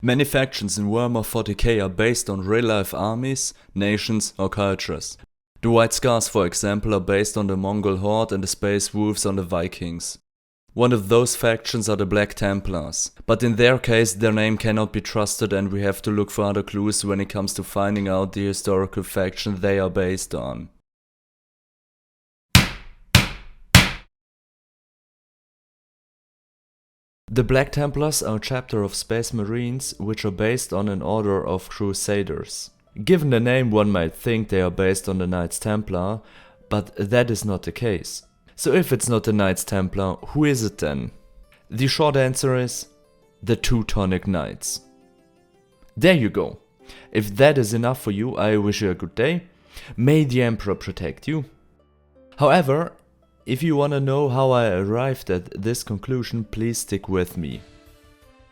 Many factions in Warhammer 40k are based on real-life armies, nations or cultures. The White Scars, for example, are based on the Mongol Horde and the Space Wolves on the Vikings. One of those factions are the Black Templars, but in their case their name cannot be trusted and we have to look for other clues when it comes to finding out the historical faction they are based on. The Black Templars are a chapter of Space Marines which are based on an order of Crusaders. Given the name, one might think they are based on the Knights Templar, but that is not the case. So if it's not the Knights Templar, who is it then? The short answer is the Teutonic Knights. There you go. If that is enough for you, I wish you a good day. May the Emperor protect you. However, if you wanna know how I arrived at this conclusion, please stick with me.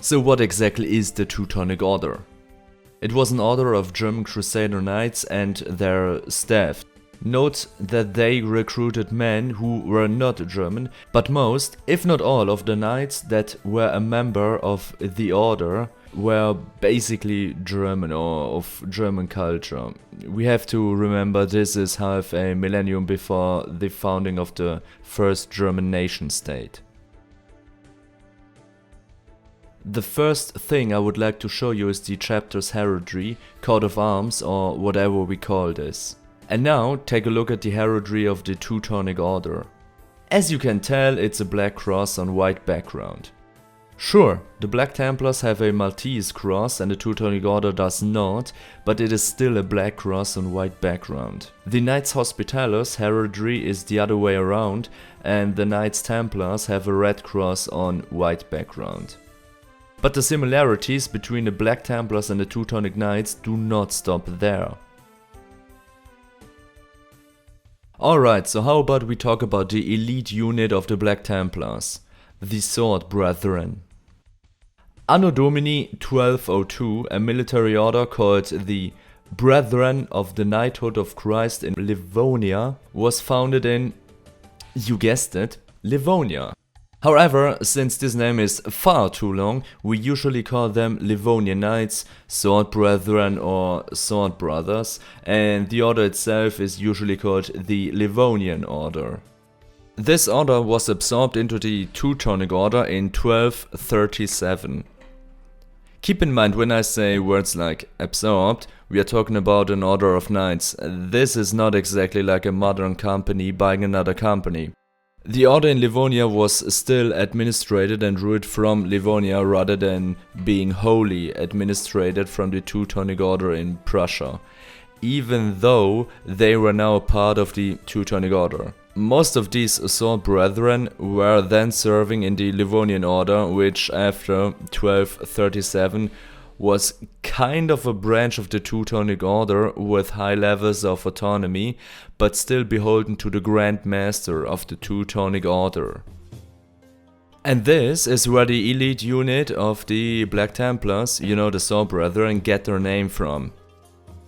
So what exactly is the Teutonic Order? It was an order of German Crusader Knights and their staff. Note that they recruited men who were not German, but most, if not all, of the knights that were a member of the order were basically German or of German culture. We have to remember this is half a millennium before the founding of the first German nation state. The first thing I would like to show you is the chapter's heraldry, coat of arms or whatever we call this. And now take a look at the heraldry of the Teutonic Order. As you can tell, it's a black cross on white background. Sure, the Black Templars have a Maltese cross and the Teutonic Order does not, but it is still a black cross on white background. The Knights Hospitalis heraldry is the other way around and the Knights Templars have a red cross on white background. But the similarities between the Black Templars and the Teutonic Knights do not stop there. Alright, so how about we talk about the elite unit of the Black Templars, the Sword Brethren. Anno Domini 1202, a military order called the Brethren of the Knighthood of Christ in Livonia was founded in, you guessed it, Livonia. However, since this name is far too long, we usually call them Livonian Knights, Sword Brethren or Sword Brothers, and the order itself is usually called the Livonian Order. This order was absorbed into the Teutonic Order in 1237. Keep in mind when I say words like absorbed, we are talking about an order of knights. This is not exactly like a modern company buying another company. The order in Livonia was still administrated and ruled from Livonia rather than being wholly administrated from the Teutonic Order in Prussia, even though they were now part of the Teutonic Order. Most of these Sword Brethren were then serving in the Livonian Order, which after 1237 was kind of a branch of the Teutonic Order with high levels of autonomy, but still beholden to the Grand Master of the Teutonic Order. And this is where the elite unit of the Black Templars, you know, the Sword Brethren, get their name from.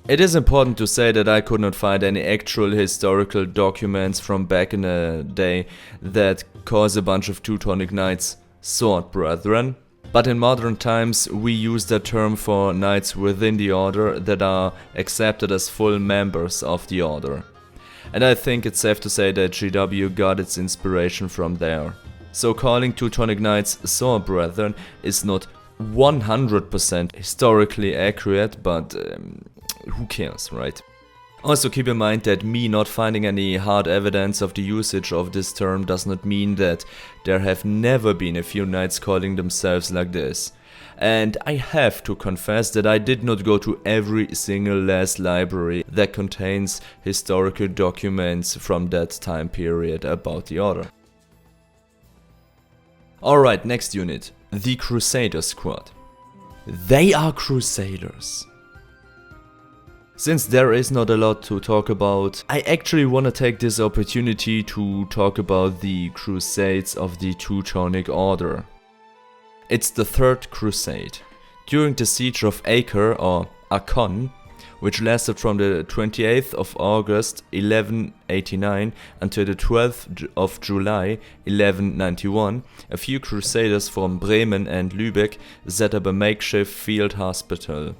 It is important to say that I could not find any actual historical documents from back in the day that calls a bunch of Teutonic Knights Sword Brethren. But in modern times we use that term for knights within the order that are accepted as full members of the order. And I think it's safe to say that GW got its inspiration from there. So calling Teutonic Knights Sword Brethren is not 100% historically accurate, but who cares, right? Also keep in mind that me not finding any hard evidence of the usage of this term does not mean that there have never been a few knights calling themselves like this. And I have to confess that I did not go to every single last library that contains historical documents from that time period about the order. Alright, next unit, the Crusader Squad. They are Crusaders. Since there is not a lot to talk about, I actually want to take this opportunity to talk about the Crusades of the Teutonic Order. It's the Third Crusade. During the siege of Acre or Akon, which lasted from the 28th of August 1189 until the 12th of July 1191, a few crusaders from Bremen and Lübeck set up a makeshift field hospital.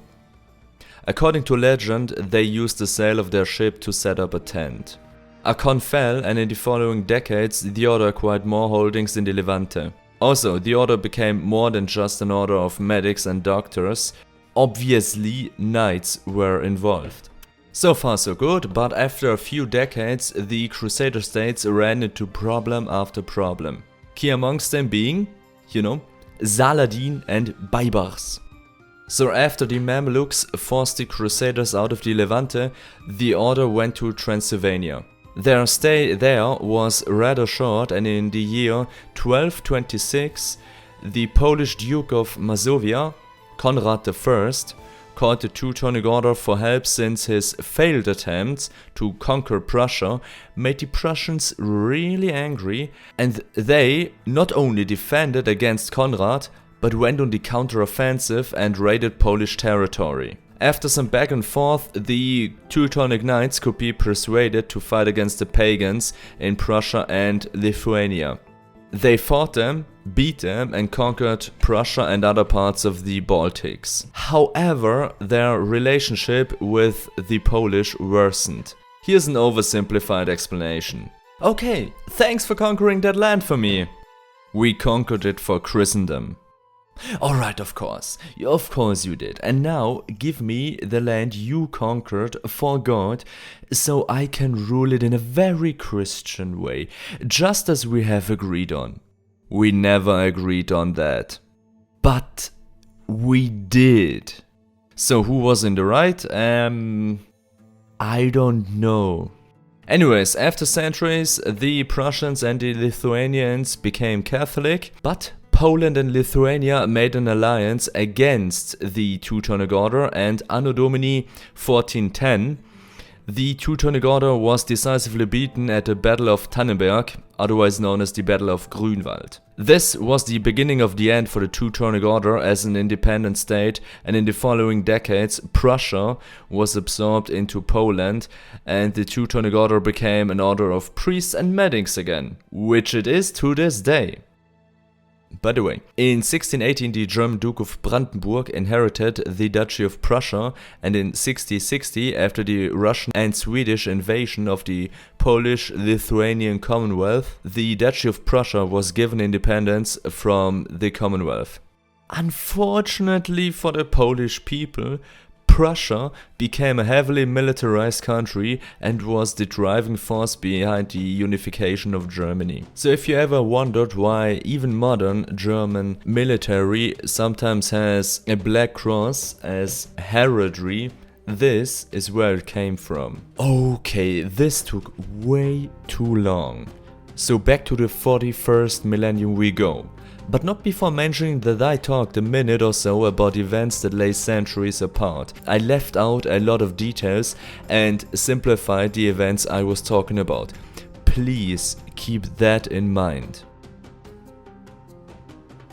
According to legend, they used the sail of their ship to set up a tent. Akon fell, and in the following decades the order acquired more holdings in the Levante. Also, the order became more than just an order of medics and doctors. Obviously, knights were involved. So far so good, but after a few decades the Crusader states ran into problem after problem. Key amongst them being, Saladin and Baybars. So after the Mamelukes forced the Crusaders out of the Levante, the order went to Transylvania. Their stay there was rather short, and in the year 1226 the Polish Duke of Mazovia, Konrad I, called the Teutonic Order for help since his failed attempts to conquer Prussia made the Prussians really angry, and they not only defended against Konrad, but went on the counter-offensive and raided Polish territory. After some back and forth, the Teutonic Knights could be persuaded to fight against the pagans in Prussia and Lithuania. They fought them, beat them, and conquered Prussia and other parts of the Baltics. However, their relationship with the Polish worsened. Here's an oversimplified explanation. Okay, thanks for conquering that land for me. We conquered it for Christendom. Alright, of course you did. And now give me the land you conquered for God, so I can rule it in a very Christian way, just as we have agreed on. We never agreed on that. But we did. So who was in the right? I don't know. Anyways, after centuries, the Prussians and the Lithuanians became Catholic, but Poland and Lithuania made an alliance against the Teutonic Order, and Anno Domini 1410, the Teutonic Order was decisively beaten at the Battle of Tannenberg, otherwise known as the Battle of Grünwald. This was the beginning of the end for the Teutonic Order as an independent state, and in the following decades Prussia was absorbed into Poland, and the Teutonic Order became an order of priests and medics again, which it is to this day. By the way, in 1618 the German Duke of Brandenburg inherited the Duchy of Prussia, and in 1660, after the Russian and Swedish invasion of the Polish-Lithuanian Commonwealth, the Duchy of Prussia was given independence from the Commonwealth. Unfortunately for the Polish people, Prussia became a heavily militarized country and was the driving force behind the unification of Germany. So if you ever wondered why even modern German military sometimes has a black cross as heraldry, this is where it came from. Okay, this took way too long. So back to the 41st millennium we go. But not before mentioning that I talked a minute or so about events that lay centuries apart. I left out a lot of details and simplified the events I was talking about. Please keep that in mind.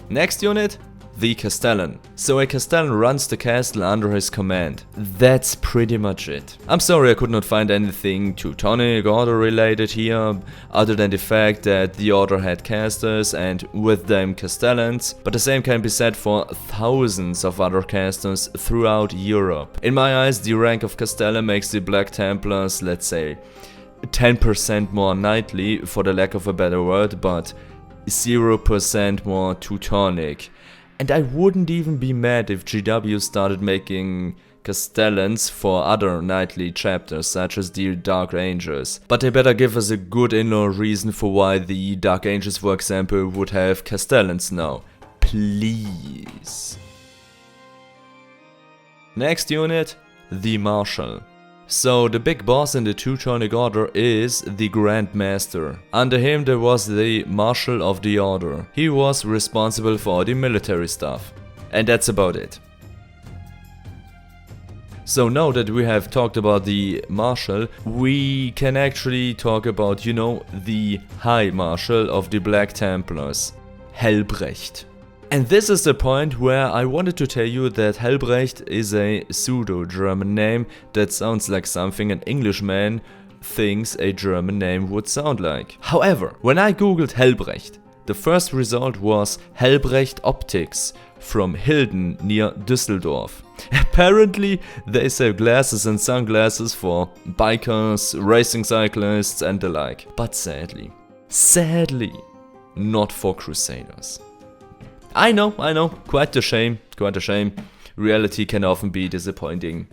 Next unit, the Castellan. So a Castellan runs the castle under his command. That's pretty much it. I'm sorry I could not find anything Teutonic Order related here, other than the fact that the order had casters and with them Castellans, but the same can be said for thousands of other casters throughout Europe. In my eyes, the rank of Castellan makes the Black Templars, let's say, 10% more knightly, for the lack of a better word, but 0% more Teutonic. And I wouldn't even be mad if GW started making Castellans for other knightly chapters, such as the Dark Angels. But they better give us a good in-law reason for why the Dark Angels, for example, would have Castellans now. Please. Next unit, the Marshal. So the big boss in the Teutonic Order is the Grand Master. Under him there was the Marshal of the Order. He was responsible for all the military stuff. And that's about it. So now that we have talked about the Marshal, we can actually talk about, the High Marshal of the Black Templars, Helbrecht. And this is the point where I wanted to tell you that Helbrecht is a pseudo-German name that sounds like something an Englishman thinks a German name would sound like. However, when I googled Helbrecht, the first result was Helbrecht Optics from Hilden near Düsseldorf. Apparently they sell glasses and sunglasses for bikers, racing cyclists and the like. But sadly, not for crusaders. I know, quite a shame. Reality can often be disappointing.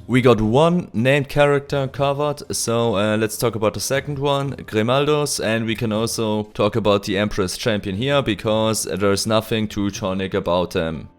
We got one named character covered, so let's talk about the second one, Grimaldos, and we can also talk about the Emperor's Champion here, because there's nothing Teutonic about them.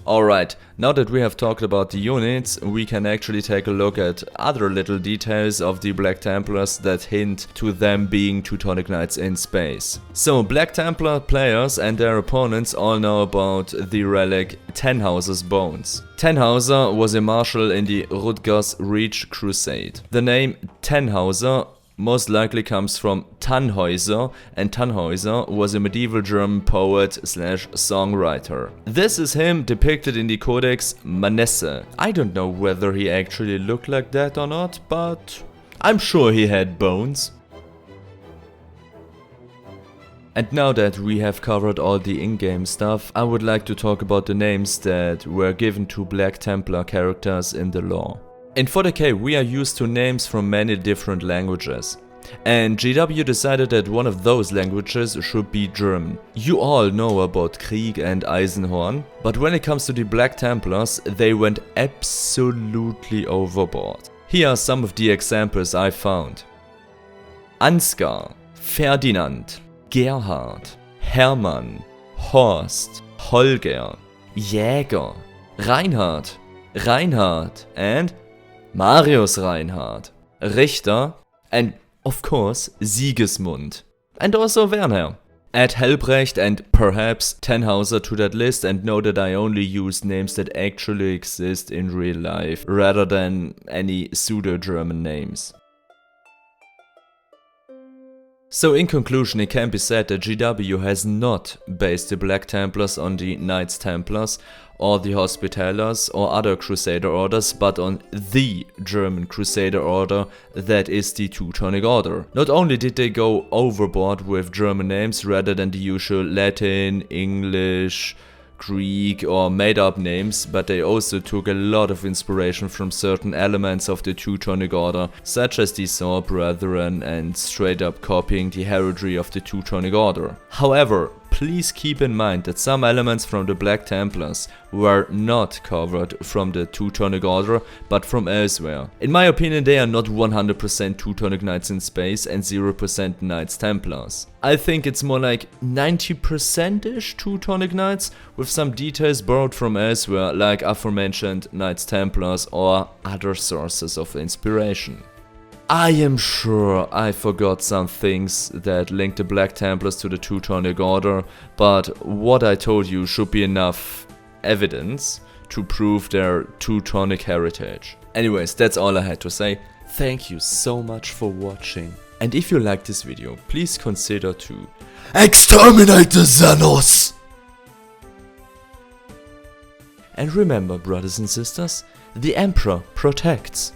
Alright, now that we have talked about the units, we can actually take a look at other little details of the Black Templars that hint to them being Teutonic Knights in space. So, Black Templar players and their opponents all know about the relic Tannhauser's Bones. Tannhauser was a marshal in the Rutgers Reach Crusade. The name Tannhauser most likely comes from Tannhäuser, and Tannhäuser was a medieval German poet / songwriter. This is him depicted in the Codex Manesse. I don't know whether he actually looked like that or not, but I'm sure he had bones. And now that we have covered all the in-game stuff, I would like to talk about the names that were given to Black Templar characters in the lore. In 40k we are used to names from many different languages, and GW decided that one of those languages should be German. You all know about Krieg and Eisenhorn, but when it comes to the Black Templars, they went absolutely overboard. Here are some of the examples I found. Ansgar, Ferdinand, Gerhard, Hermann, Horst, Holger, Jäger, Reinhard, and Marius Reinhard, Richter, and of course Sigismund, and also Werner. Add Helbrecht and perhaps Tannhauser to that list and know that I only use names that actually exist in real life, rather than any pseudo-German names. So in conclusion, it can be said that GW has not based the Black Templars on the Knights Templars or the Hospitallers or other Crusader orders, but on the German Crusader order that is the Teutonic Order. Not only did they go overboard with German names rather than the usual Latin, English, Greek or made up names, but they also took a lot of inspiration from certain elements of the Teutonic Order, such as the Sword Brethren, and straight up copying the heraldry of the Teutonic Order. However, please keep in mind that some elements from the Black Templars were not covered from the Teutonic Order, but from elsewhere. In my opinion, they are not 100% Teutonic Knights in space and 0% Knights Templars. I think it's more like 90%-ish Teutonic Knights, with some details borrowed from elsewhere, like aforementioned Knights Templars or other sources of inspiration. I am sure I forgot some things that link the Black Templars to the Teutonic Order, but what I told you should be enough evidence to prove their Teutonic heritage. Anyways, that's all I had to say. Thank you so much for watching. And if you liked this video, please consider to exterminate the Xenos! And remember, brothers and sisters, the Emperor protects.